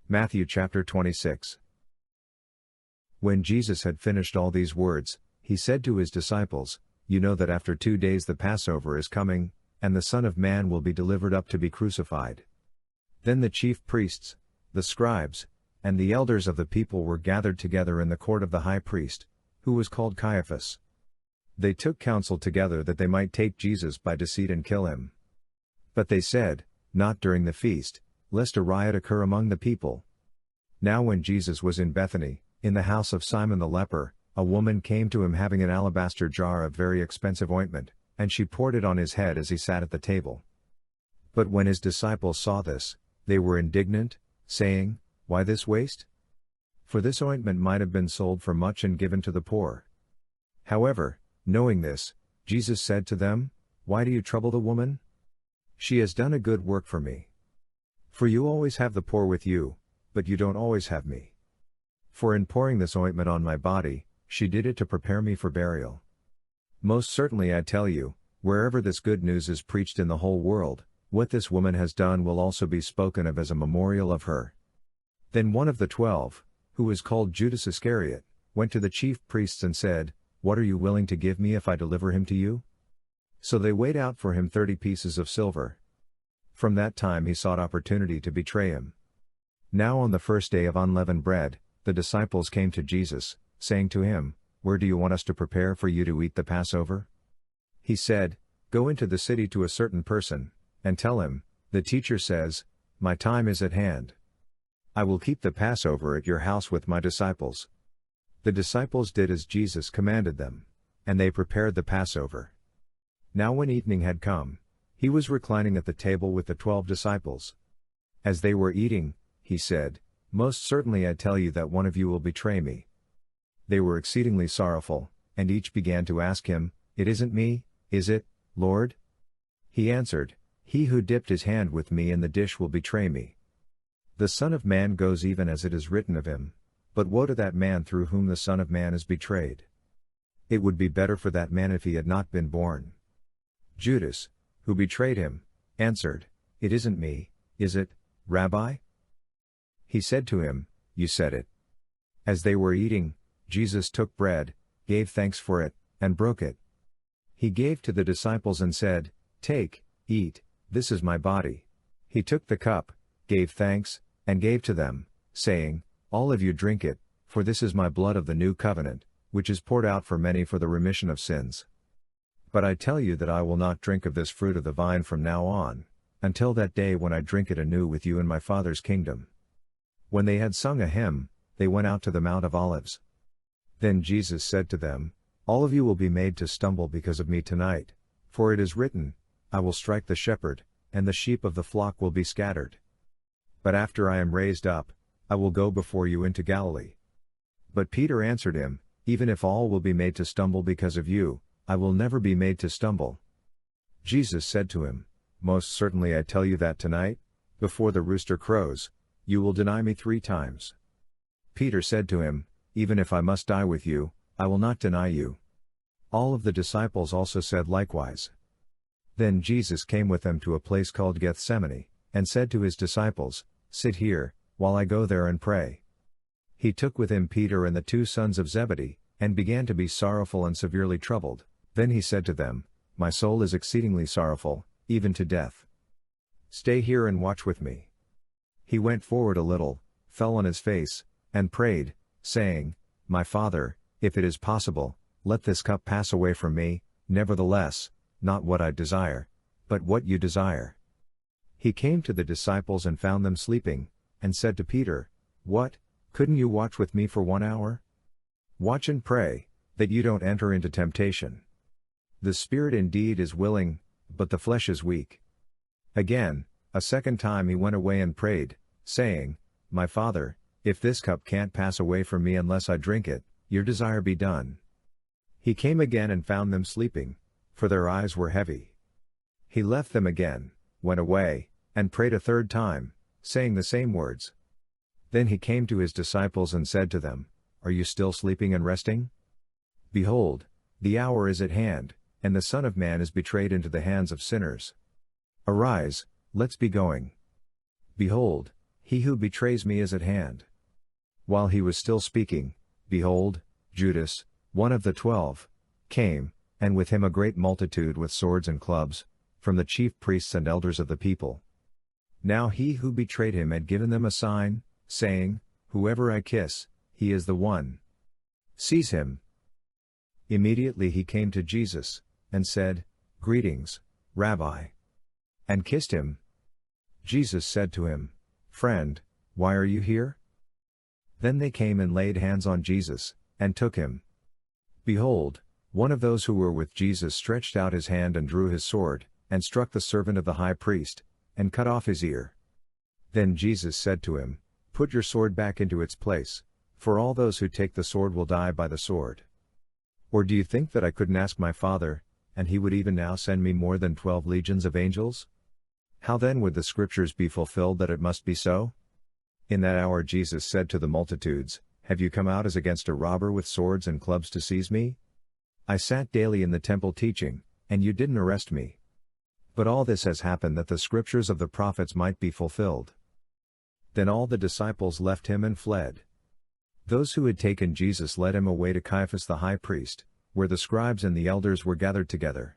Matthew chapter 26. When Jesus had finished all these words, he said to his disciples, "You know that after 2 days the Passover is coming, and the Son of Man will be delivered up to be crucified." Then the chief priests, the scribes, and the elders of the people were gathered together in the court of the high priest, who was called Caiaphas. They took counsel together that they might take Jesus by deceit and kill him. But they said, "Not during the feast, lest a riot occur among the people." Now when Jesus was in Bethany, in the house of Simon the leper, a woman came to him having an alabaster jar of very expensive ointment, and she poured it on his head as he sat at the table. But when his disciples saw this, they were indignant, saying, "Why this waste? For this ointment might have been sold for much and given to the poor." However, knowing this, Jesus said to them, "Why do you trouble the woman? She has done a good work for me. For you always have the poor with you, but you don't always have me. For in pouring this ointment on my body, she did it to prepare me for burial. Most certainly I tell you, wherever this good news is preached in the whole world, what this woman has done will also be spoken of as a memorial of her." Then one of the 12, who was called Judas Iscariot, went to the chief priests and said, "What are you willing to give me if I deliver him to you?" So they weighed out for him 30 pieces of silver. From that time he sought opportunity to betray him. Now on the first day of unleavened bread, the disciples came to Jesus, saying to him, "Where do you want us to prepare for you to eat the Passover?" He said, "Go into the city to a certain person, and tell him, 'The teacher says, my time is at hand. I will keep the Passover at your house with my disciples.'" The disciples did as Jesus commanded them, and they prepared the Passover. Now when evening had come, he was reclining at the table with the 12 disciples. As they were eating, he said, "Most certainly I tell you that one of you will betray me." They were exceedingly sorrowful, and each began to ask him, "It isn't me, is it, Lord?" He answered, "He who dipped his hand with me in the dish will betray me. The Son of Man goes even as it is written of him, but woe to that man through whom the Son of Man is betrayed. It would be better for that man if he had not been born." Judas, who betrayed him, answered, "It isn't me, is it, Rabbi?" He said to him, "You said it." As they were eating, Jesus took bread, gave thanks for it, and broke it. He gave to the disciples and said, "Take, eat, this is my body." He took the cup, gave thanks, and gave to them, saying, "All of you drink it, for this is my blood of the new covenant, which is poured out for many for the remission of sins. But I tell you that I will not drink of this fruit of the vine from now on, until that day when I drink it anew with you in my Father's kingdom." When they had sung a hymn, they went out to the Mount of Olives. Then Jesus said to them, "All of you will be made to stumble because of me tonight, for it is written, 'I will strike the shepherd, and the sheep of the flock will be scattered.' But after I am raised up, I will go before you into Galilee." But Peter answered him, "Even if all will be made to stumble because of you, I will never be made to stumble." Jesus said to him, "Most certainly I tell you that tonight, before the rooster crows, you will deny me 3 times. Peter said to him, "Even if I must die with you, I will not deny you." All of the disciples also said likewise. Then Jesus came with them to a place called Gethsemane, and said to his disciples, "Sit here, while I go there and pray." He took with him Peter and the 2 sons of Zebedee, and began to be sorrowful and severely troubled. Then he said to them, "My soul is exceedingly sorrowful, even to death. Stay here and watch with me." He went forward a little, fell on his face, and prayed, saying, "My Father, if it is possible, let this cup pass away from me, nevertheless, not what I desire, but what you desire." He came to the disciples and found them sleeping, and said to Peter, "What, couldn't you watch with me for 1 hour? Watch and pray, that you don't enter into temptation. The spirit indeed is willing, but the flesh is weak." Again, a second time he went away and prayed, saying, "My Father, if this cup can't pass away from me unless I drink it, your desire be done." He came again and found them sleeping, for their eyes were heavy. He left them again, went away, and prayed a third time, saying the same words. Then he came to his disciples and said to them, "Are you still sleeping and resting? Behold, the hour is at hand, and the Son of Man is betrayed into the hands of sinners. Arise, let's be going. Behold, He who betrays me is at hand. While he was still speaking, behold, Judas, one of the 12, came, and with him a great multitude with swords and clubs, from the chief priests and elders of the people. Now he who betrayed him had given them a sign, saying, Whoever I kiss, he is the one. Seize him. Immediately he came to Jesus, and said, Greetings, Rabbi. And kissed him. Jesus said to him, Friend, why are you here? Then they came and laid hands on Jesus, and took him. Behold, one of those who were with Jesus stretched out his hand and drew his sword, and struck the servant of the high priest, and cut off his ear. Then Jesus said to him, Put your sword back into its place, for all those who take the sword will die by the sword. Or do you think that I couldn't ask my Father, and he would even now send me more than 12 legions of angels? How then would the scriptures be fulfilled that it must be so? In that hour Jesus said to the multitudes, Have you come out as against a robber with swords and clubs to seize me? I sat daily in the temple teaching, and you didn't arrest me. But all this has happened that the scriptures of the prophets might be fulfilled. Then all the disciples left him and fled. Those who had taken Jesus led him away to Caiaphas the high priest, where the scribes and the elders were gathered together.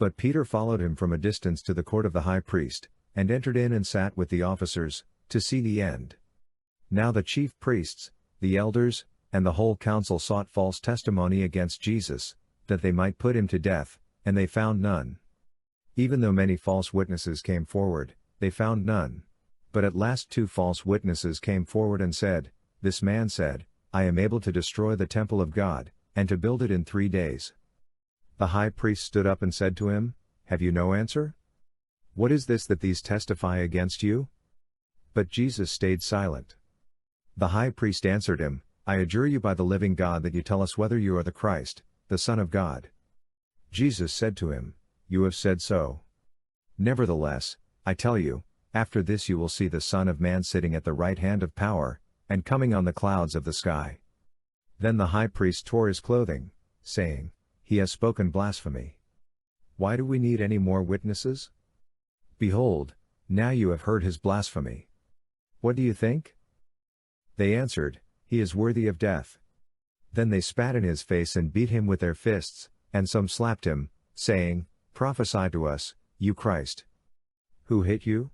But Peter followed him from a distance to the court of the high priest, and entered in and sat with the officers, to see the end. Now the chief priests, the elders, and the whole council sought false testimony against Jesus, that they might put him to death, and they found none. Even though many false witnesses came forward, they found none. But at last 2 false witnesses came forward and said, This man said, I am able to destroy the temple of God, and to build it in 3 days. The high priest stood up and said to him, Have you no answer? What is this that these testify against you? But Jesus stayed silent. The high priest answered him, I adjure you by the living God that you tell us whether you are the Christ, the Son of God. Jesus said to him, You have said so. Nevertheless, I tell you, after this you will see the Son of Man sitting at the right hand of power, and coming on the clouds of the sky. Then the high priest tore his clothing, saying, He has spoken blasphemy. Why do we need any more witnesses? Behold, now you have heard his blasphemy. What do you think? They answered, He is worthy of death. Then they spat in his face and beat him with their fists, and some slapped him, saying, Prophesy to us, you Christ. Who hit you?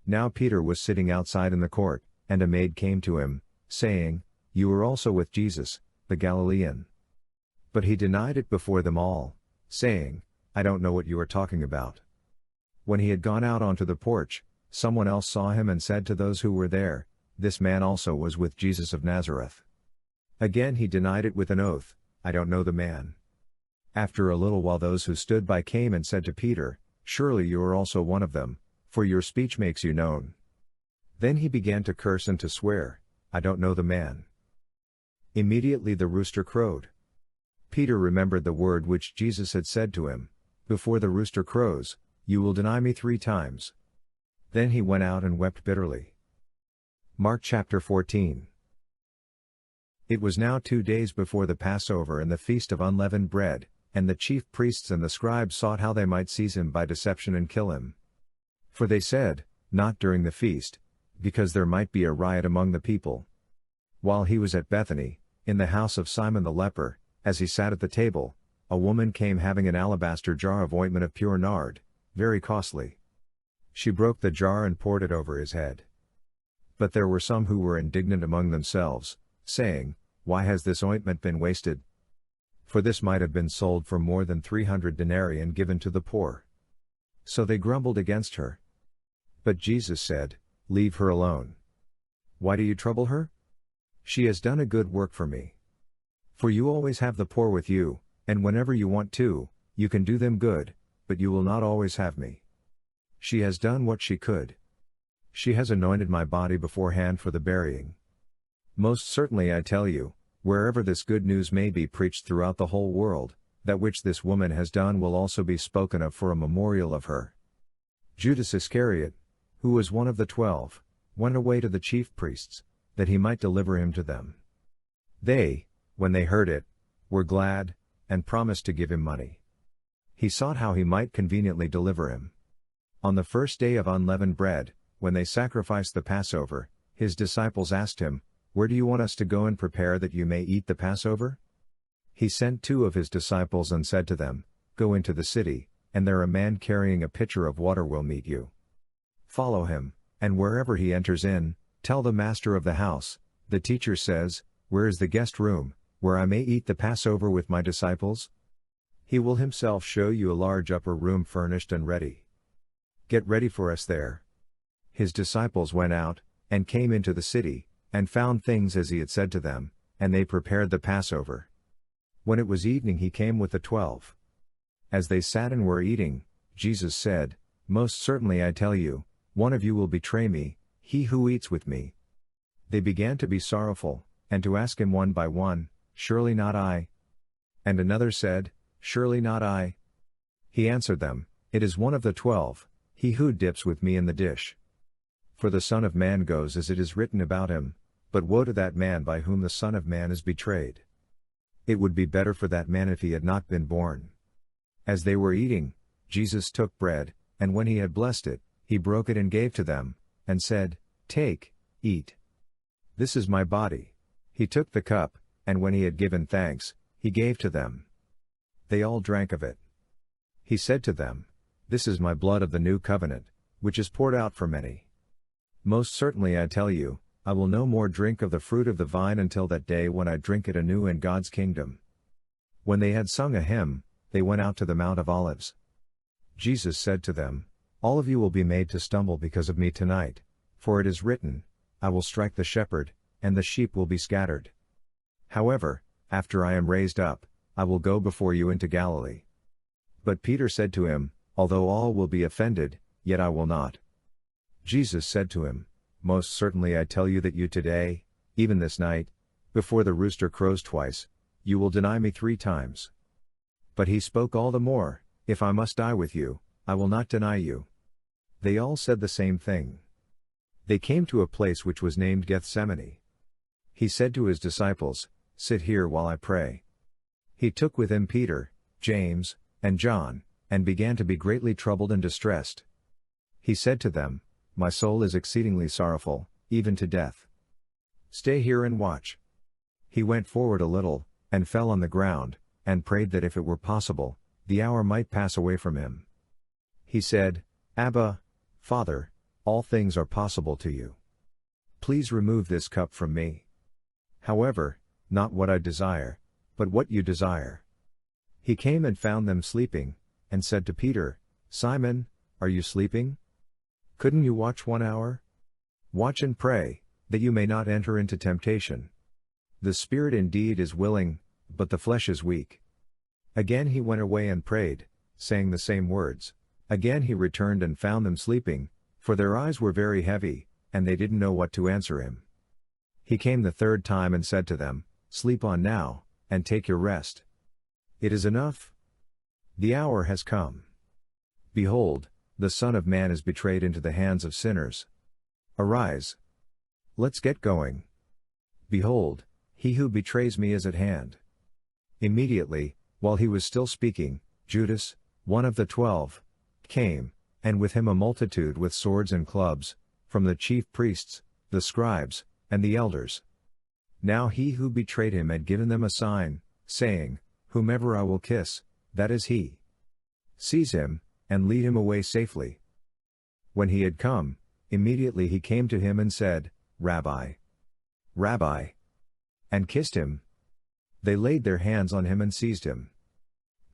Now Peter was sitting outside in the court, and a maid came to him, saying, You were also with Jesus, the Galilean. But he denied it before them all, saying, I don't know what you are talking about. When he had gone out onto the porch, someone else saw him and said to those who were there, This man also was with Jesus of Nazareth. Again he denied it with an oath, I don't know the man. After a little while those who stood by came and said to Peter, Surely you are also one of them, for your speech makes you known. Then he began to curse and to swear, I don't know the man. Immediately the rooster crowed. Peter remembered the word which Jesus had said to him, Before the rooster crows, you will deny me 3 times. Then he went out and wept bitterly. Mark chapter 14. It was now 2 days before the Passover and the feast of unleavened bread, and the chief priests and the scribes sought how they might seize him by deception and kill him. For they said, Not during the feast, because there might be a riot among the people. While he was at Bethany, in the house of Simon the leper, as he sat at the table, a woman came having an alabaster jar of ointment of pure nard, very costly. She broke the jar and poured it over his head. But there were some who were indignant among themselves, saying, Why has this ointment been wasted? For this might have been sold for more than 300 denarii and given to the poor. So they grumbled against her. But Jesus said, Leave her alone. Why do you trouble her? She has done a good work for me. For you always have the poor with you, and whenever you want to, you can do them good, but you will not always have me. She has done what she could. She has anointed my body beforehand for the burying. Most certainly I tell you, wherever this good news may be preached throughout the whole world, that which this woman has done will also be spoken of for a memorial of her. Judas Iscariot, who was one of the 12, went away to the chief priests, that he might deliver him to them. They, when they heard it, were glad, and promised to give him money. He sought how he might conveniently deliver him. On the first day of unleavened bread, when they sacrificed the Passover, his disciples asked him, "Where do you want us to go and prepare that you may eat the Passover?" He sent 2 of his disciples and said to them, "Go into the city, and there a man carrying a pitcher of water will meet you. Follow him, and wherever he enters in, tell the master of the house, 'The teacher says, where is the guest room, where I may eat the Passover with my disciples?' He will himself show you a large upper room furnished and ready. Get ready for us there." His disciples went out, and came into the city, and found things as he had said to them, and they prepared the Passover. When it was evening he came with the 12. As they sat and were eating, Jesus said, "Most certainly I tell you, one of you will betray me, he who eats with me." They began to be sorrowful, and to ask him one by one, "Surely not I?" And another said, "Surely not I." He answered them, "It is one of the 12, he who dips with me in the dish. For the Son of Man goes as it is written about him, but woe to that man by whom the Son of Man is betrayed. It would be better for that man if he had not been born." As they were eating, Jesus took bread, and when he had blessed it, he broke it and gave to them, and said, "Take, eat. This is my body." He took the cup, and when he had given thanks, he gave to them. They all drank of it. He said to them, "This is my blood of the new covenant, which is poured out for many. Most certainly I tell you, I will no more drink of the fruit of the vine until that day when I drink it anew in God's kingdom." When they had sung a hymn, they went out to the Mount of Olives. Jesus said to them, "All of you will be made to stumble because of me tonight, for it is written, 'I will strike the shepherd, and the sheep will be scattered.' However, after I am raised up, I will go before you into Galilee." But Peter said to him, "Although all will be offended, yet I will not." Jesus said to him, "Most certainly I tell you that you today, even this night, before the rooster crows twice, you will deny me 3 times. But he spoke all the more, "If I must die with you, I will not deny you." They all said the same thing. They came to a place which was named Gethsemane. He said to his disciples, "Sit here while I pray." He took with him Peter, James, and John, and began to be greatly troubled and distressed. He said to them, "My soul is exceedingly sorrowful, even to death. Stay here and watch." He went forward a little, and fell on the ground, and prayed that if it were possible, the hour might pass away from him. He said, "Abba, Father, all things are possible to you. Please remove this cup from me. However, not what I desire, but what you desire." He came and found them sleeping, and said to Peter, "Simon, are you sleeping? Couldn't you watch 1 hour? Watch and pray, that you may not enter into temptation. The spirit indeed is willing, but the flesh is weak." Again he went away and prayed, saying the same words. Again he returned and found them sleeping, for their eyes were very heavy, and they didn't know what to answer him. He came the 3rd time and said to them, "Sleep on now, and take your rest. It is enough. The hour has come. Behold, the Son of Man is betrayed into the hands of sinners. Arise. Let's get going. Behold, he who betrays me is at hand." Immediately, while he was still speaking, Judas, one of the 12, came, and with him a multitude with swords and clubs, from the chief priests, the scribes, and the elders. Now he who betrayed him had given them a sign, saying, "Whomever I will kiss, that is he. Seize him, and lead him away safely." When he had come, immediately he came to him and said, "Rabbi, Rabbi," and kissed him. They laid their hands on him and seized him.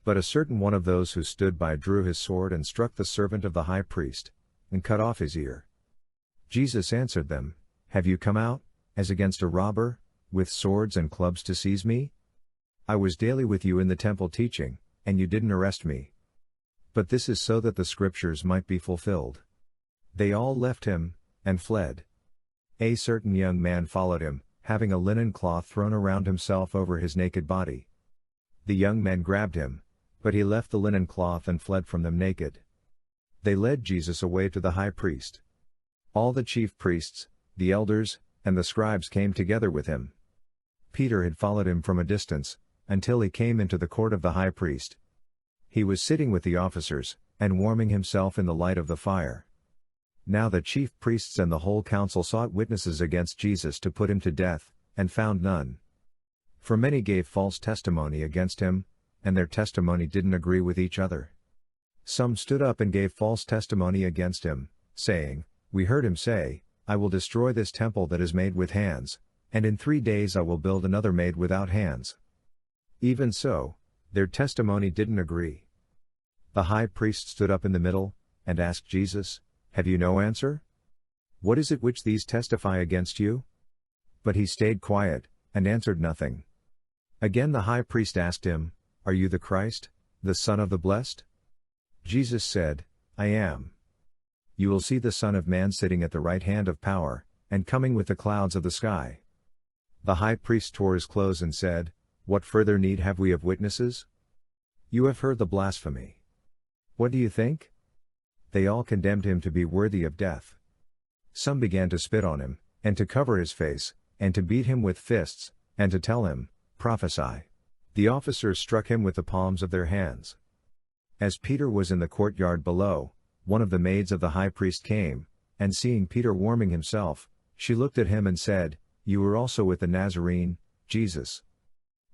But a certain one of those who stood by drew his sword and struck the servant of the high priest, and cut off his ear. Jesus answered them, "Have you come out, as against a robber, with swords and clubs to seize me? I was daily with you in the temple teaching, and you didn't arrest me. But this is so that the scriptures might be fulfilled." They all left him, and fled. A certain young man followed him, having a linen cloth thrown around himself over his naked body. The young men grabbed him, but he left the linen cloth and fled from them naked. They led Jesus away to the high priest. All the chief priests, the elders, and the scribes came together with him. Peter had followed him from a distance, until he came into the court of the high priest. He was sitting with the officers, and warming himself in the light of the fire. Now the chief priests and the whole council sought witnesses against Jesus to put him to death, and found none. For many gave false testimony against him, and their testimony didn't agree with each other. Some stood up and gave false testimony against him, saying, "We heard him say, 'I will destroy this temple that is made with hands, and in 3 days I will build another made without hands.' Even so, their testimony didn't agree." The high priest stood up in the middle, and asked Jesus, "Have you no answer? What is it which these testify against you?" But he stayed quiet, and answered nothing. Again the high priest asked him, "Are you the Christ, the Son of the Blessed?" Jesus said, "I am. You will see the Son of Man sitting at the right hand of power, and coming with the clouds of the sky." The high priest tore his clothes and said, "What further need have we of witnesses? You have heard the blasphemy. What do you think?" They all condemned him to be worthy of death. Some began to spit on him, and to cover his face, and to beat him with fists, and to tell him, "Prophesy." The officers struck him with the palms of their hands. As Peter was in the courtyard below, one of the maids of the high priest came, and seeing Peter warming himself, she looked at him and said, "You were also with the Nazarene, Jesus."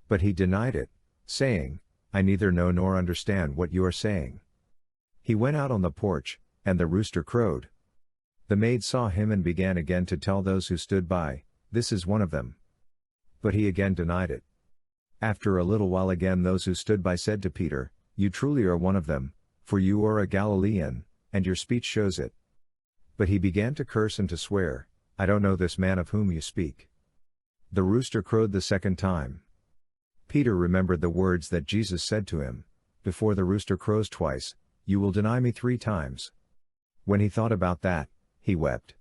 But he denied it, saying, "I neither know nor understand what you are saying." He went out on the porch, and the rooster crowed. The maid saw him and began again to tell those who stood by, "This is one of them." But he again denied it. After a little while again those who stood by said to Peter, "You truly are one of them, for you are a Galilean, and your speech shows it." But he began to curse and to swear, "I don't know this man of whom you speak." The rooster crowed the second time. Peter remembered the words that Jesus said to him, "Before the rooster crows twice, you will deny me 3 times." When he thought about that, he wept.